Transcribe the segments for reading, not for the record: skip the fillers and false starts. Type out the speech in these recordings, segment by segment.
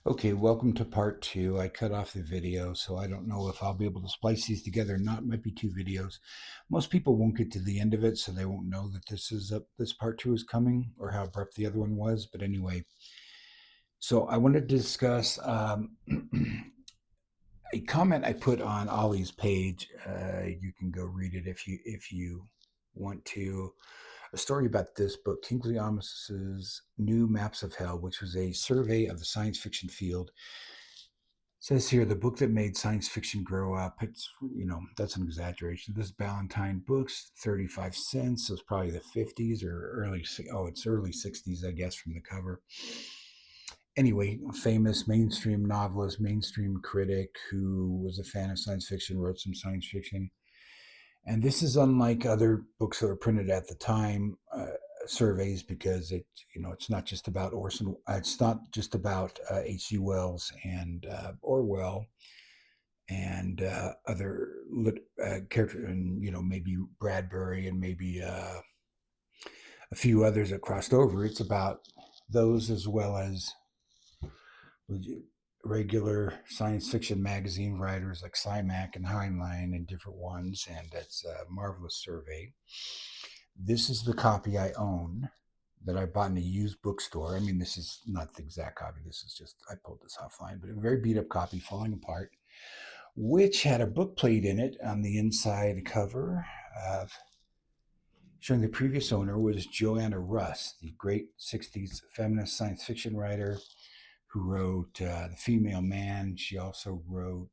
Okay, welcome to part two. I cut off the video, so I don't know if I'll be able to splice these together or not. It might be two videos. Most people won't get to the end of it, so they won't know that this part two is coming or how abrupt the other one was. But anyway, so I wanted to discuss a comment I put on Ollie's page. You can go read it if you want to. A story about this book, Kingsley Amis's New Maps of Hell, which was a survey of the science fiction field. Says here, the book that made science fiction grow up. It's, that's an exaggeration. This Ballantine Books, 35 cents. So it's probably the 50s or it's early 60s, I guess, from the cover. Anyway, famous mainstream novelist, mainstream critic who was a fan of science fiction, wrote some science fiction. And this is unlike other books that were printed at the time, surveys, because it's not just about Orson. It's not just about H.G. Wells and Orwell and other characters, and maybe Bradbury and maybe a few others that crossed over. It's about those as well as regular science fiction magazine writers like Simak and Heinlein and different ones, and it's a marvelous survey. This is the copy I own that I bought in a used bookstore. I mean, this is not the exact copy. This is just, I pulled this offline, but a very beat up copy, falling apart, which had a book plate in it on the inside cover of showing the previous owner was Joanna Russ, the great 60s feminist science fiction writer who wrote The Female Man. She also wrote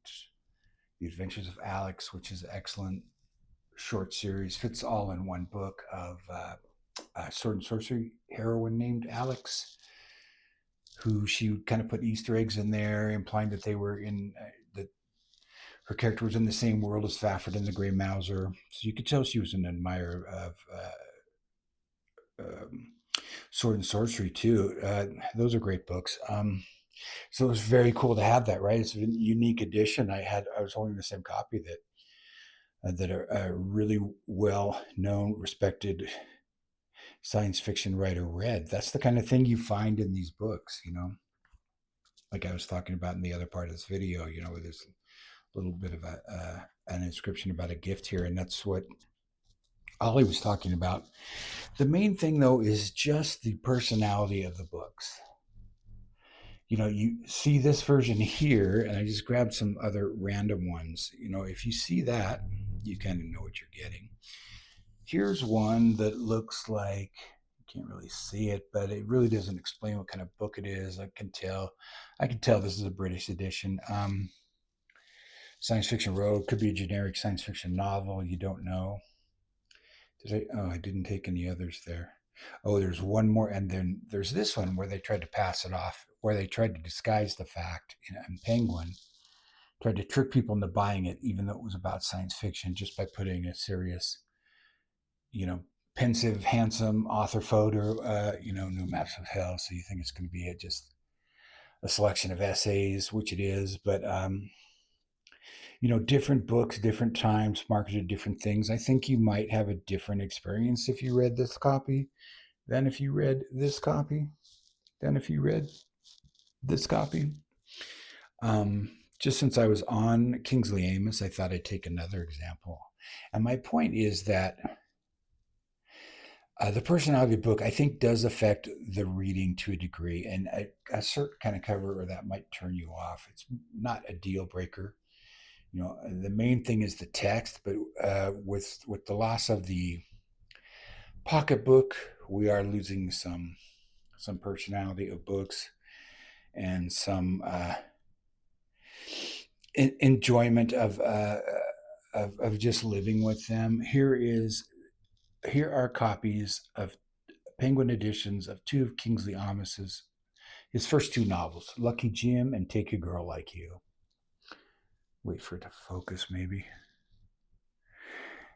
The Adventures of Alyx, which is an excellent short series, fits all in one book of a sword and sorcery heroine named Alyx, who she would kind of put Easter eggs in there, implying that they were in that her character was in the same world as Fafford and the Grey Mouser. So you could tell she was an admirer of um, sword and sorcery too. Those are great books. So it was very cool to have that. Right, it's a unique edition. I was holding the same copy that a really well known, respected science fiction writer read. That's the kind of thing you find in these books. Like I was talking about in the other part of this video. Where there's a little bit of an inscription about a gift here, and that's what Ollie was talking about. The main thing, though, is just the personality of the books. You see this version here, and I just grabbed some other random ones. If you see that, you kind of know what you're getting. Here's one that looks like, you can't really see it, but it really doesn't explain what kind of book it is. I can tell this is a British edition. Science Fiction Road could be a generic science fiction novel. You don't know. I didn't take any others there. Oh, there's one more, and then there's this one where they tried to pass it off, where they tried to disguise the fact in Penguin, tried to trick people into buying it, even though it was about science fiction, just by putting a serious, you know, pensive, handsome author photo, New Maps of Hell. So you think it's going to be just a selection of essays, which it is, but different books, different times, marketed different things. I think you might have a different experience if you read this copy than if you read this copy, than if you read this copy. Just since I was on Kingsley Amis, I thought I'd take another example. And my point is that the personality of the book, I think, does affect the reading to a degree. And a certain kind of cover, or that might turn you off. It's not a deal breaker. The main thing is the text, but with the loss of the pocketbook, we are losing some personality of books and some enjoyment of just living with them. Here are copies of Penguin editions of two of Kingsley Amis's his first two novels, Lucky Jim and Take a Girl Like You. Wait for it to focus, maybe.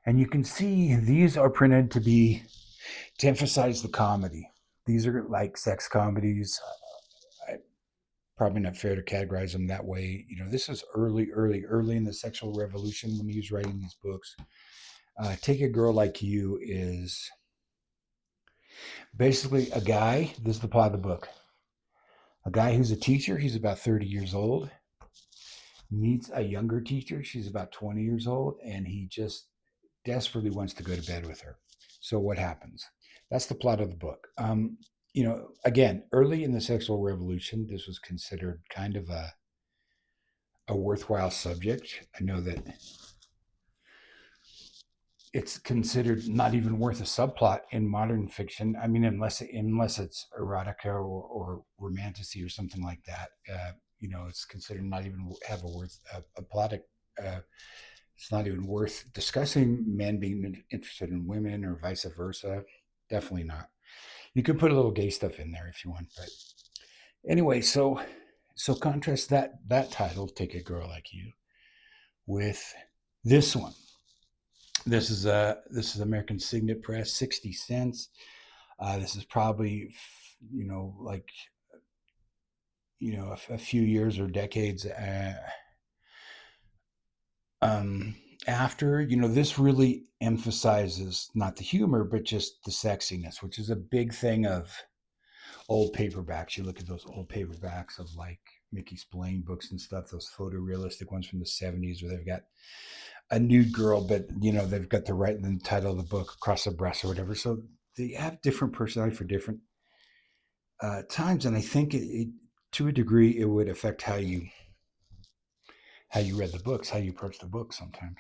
And you can see these are printed to emphasize the comedy. These are like sex comedies. Probably not fair to categorize them that way. This is early in the sexual revolution when he was writing these books. Take a Girl Like You is basically a guy. This is the plot of the book. A guy who's a teacher, he's about 30 years old, meets a younger teacher, she's about 20 years old, and he just desperately wants to go to bed with her. So what happens? That's the plot of the book. Again, early in the sexual revolution, this was considered kind of a worthwhile subject. I know that it's considered not even worth a subplot in modern fiction. I mean, unless it's erotica or romantasy or something like that. It's considered not even have a plot. It's not even worth discussing men being interested in women or vice versa. Definitely not. You could put a little gay stuff in there if you want, but anyway, so contrast that title, "Take a Girl Like You," with this one. This is American Signet Press, 60 cents. This is probably, like, a few years or decades um, after. This really emphasizes not the humor, but just the sexiness, which is a big thing of old paperbacks. You look at those old paperbacks of like Mickey Spillane books and stuff, those photorealistic ones from the 70s where they've got a nude girl, but they've got the title of the book across the breast or whatever. So they have different personality for different times, and I think to a degree it would affect how you read the books, how you approach the book. Sometimes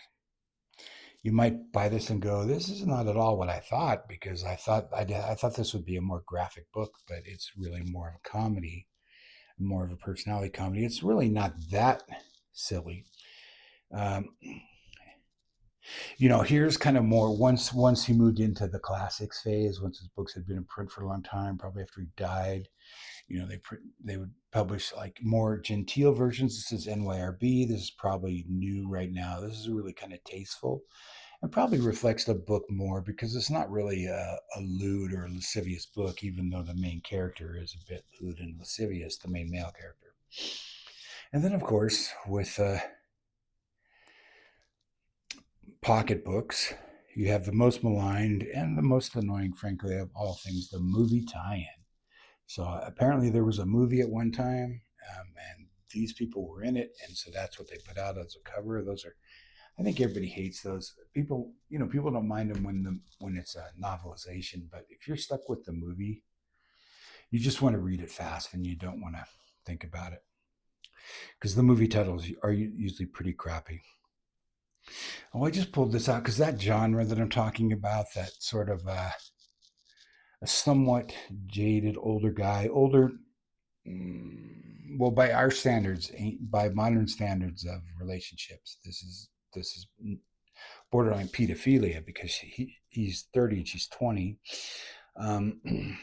you might buy this and go, "This is not at all what I thought," because I thought this would be a more graphic book, but it's really more of a comedy, more of a personality comedy. It's really not that silly. Um, here's kind of more once he moved into the classics phase, once his books had been in print for a long time, probably after he died. They would publish like more genteel versions. This is NYRB. This is probably new right now. This is really kind of tasteful and probably reflects the book more because it's not really a lewd or lascivious book, even though the main character is a bit lewd and lascivious, the main male character. And then, of course, with pocketbooks, you have the most maligned and the most annoying, frankly, of all things, the movie tie-in. So apparently there was a movie at one time, and these people were in it, and so that's what they put out as a cover. Those are, I think everybody hates those. People don't mind them when it's a novelization, but if you're stuck with the movie, you just want to read it fast and you don't want to think about it because the movie titles are usually pretty crappy. Oh, I just pulled this out because that genre that I'm talking about, that sort of a somewhat jaded older guy, well, by our standards, by modern standards of relationships, this is borderline pedophilia because he's 30 and she's 20. Um,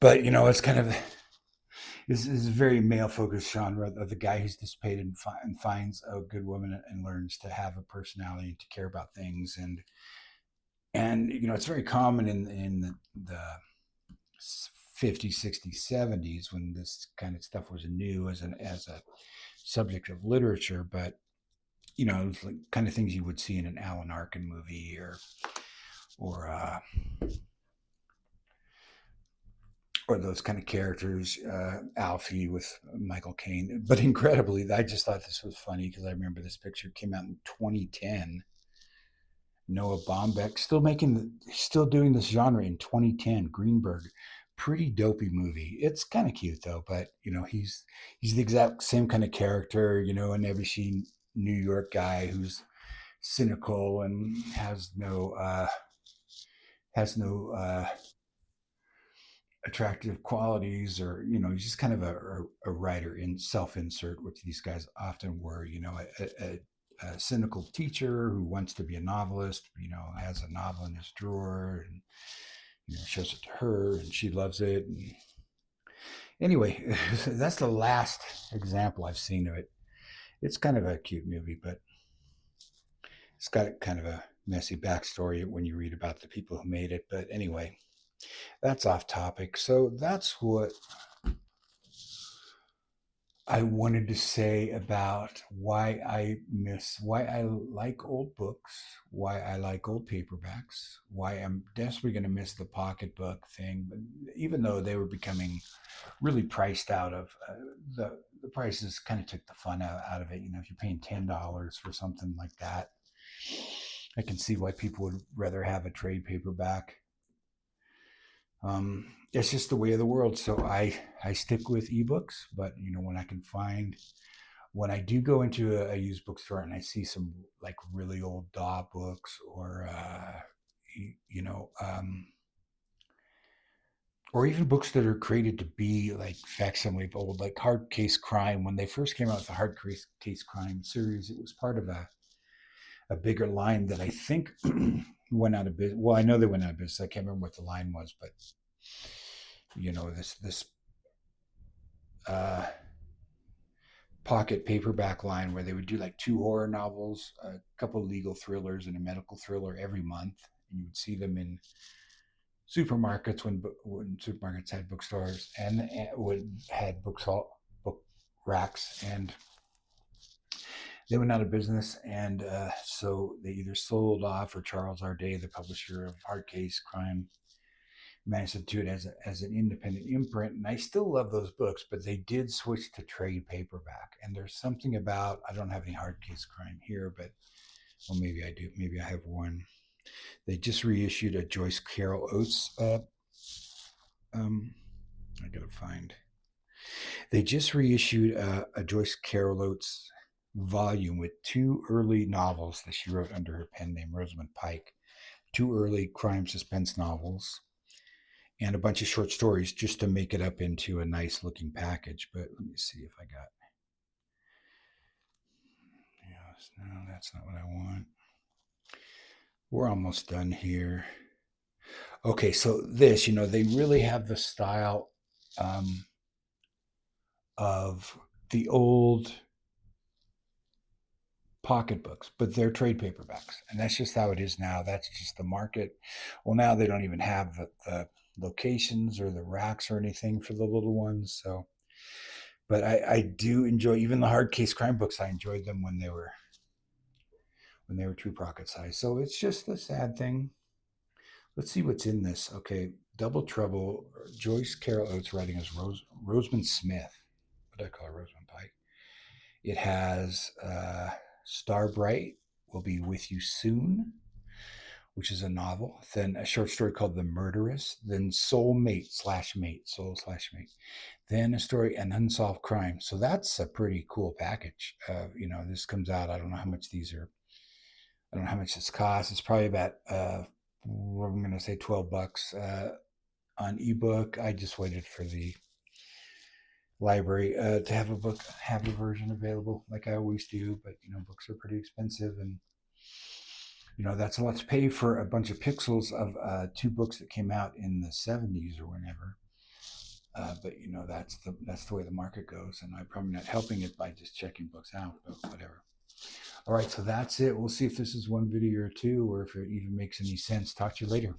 but it's kind of is a very male focused genre of the guy who's dissipated and finds a good woman and learns to have a personality and to care about things, and it's very common in the 50s, 60s, 70s when this kind of stuff was new as a subject of literature. But it's like kind of things you would see in an Alan Arkin movie or or those kind of characters, Alfie with Michael Caine. But incredibly, I just thought this was funny because I remember this picture came out in 2010. Noah Baumbach still doing this genre in 2010. Greenberg, pretty dopey movie. It's kind of cute though, but he's the exact same kind of character, an every New York guy who's cynical and has no attractive qualities, or he's just kind of a writer in self-insert, which these guys often were. A cynical teacher who wants to be a novelist, has a novel in his drawer and shows it to her and she loves it. And anyway, that's the last example I've seen of it. It's kind of a cute movie, but it's got kind of a messy backstory when you read about the people who made it. But anyway, that's off topic. So that's what I wanted to say about why I like old books, why I like old paperbacks, why I'm desperately going to miss the pocketbook thing. But even though they were becoming really priced out of the prices, kind of took the fun out of it. You know, if you're paying $10 for something like that, I can see why people would rather have a trade paperback. It's just the way of the world. So I stick with ebooks, but you know, when I do go into a used bookstore and I see some like really old DAW books or you know, or even books that are created to be like facsimile of old, like Hard Case Crime. When they first came out with the Case Crime series, it was part of a bigger line that I think went out of business. Well, I know they went out of business. I can't remember what the line was, but you know, this uh, pocket paperback line where they would do like two horror novels, a couple legal thrillers, and a medical thriller every month, and you would see them in supermarkets when supermarkets had bookstores and would had book racks, and they went out of business, and so they either sold off, or Charles R. Day, the publisher of Hard Case Crime, managed to do it as an independent imprint. And I still love those books, but they did switch to trade paperback. And there's something about, I don't have any Hard Case Crime here, but well, maybe I do. Maybe I have one. They just reissued a Joyce Carol Oates. I gotta find. They just reissued a Joyce Carol Oates volume with two early novels that she wrote under her pen name Rosamund Pike. Two early crime suspense novels and a bunch of short stories just to make it up into a nice looking package. But let me see if I got. Yes, no, that's not what I want. We're almost done here. Okay, so this, you know, they really have the style um, of the old pocketbooks, but they're trade paperbacks, and that's just how it is now. That's just the market. Well, now they don't even have the locations or the racks or anything for the little ones. So, but I do enjoy even the hard case crime books. I enjoyed them when they were true pocket size. So it's just a sad thing. Let's see what's in this. Okay, Double Trouble. Joyce Carol Oates writing as Rosamund Smith. What do I call her? Rosamund Pike. It has Star Bright will be with you soon, which is a novel. Then a short story called The Murderess. Then Soulmate slash Mate, Soul slash Mate. Then a story, An Unsolved Crime. So that's a pretty cool package. You know, this comes out. I don't know how much these are. I don't know how much this costs. It's probably about I'm going to say $12 on ebook. I just waited for the library to have a version available, like I always do. But you know, books are pretty expensive, and you know that's a lot to pay for a bunch of pixels of two books that came out in the '70s or whenever. But you know that's the way the market goes, and I'm probably not helping it by just checking books out. But whatever. All right, so that's it. We'll see if this is one video or two, or if it even makes any sense. Talk to you later.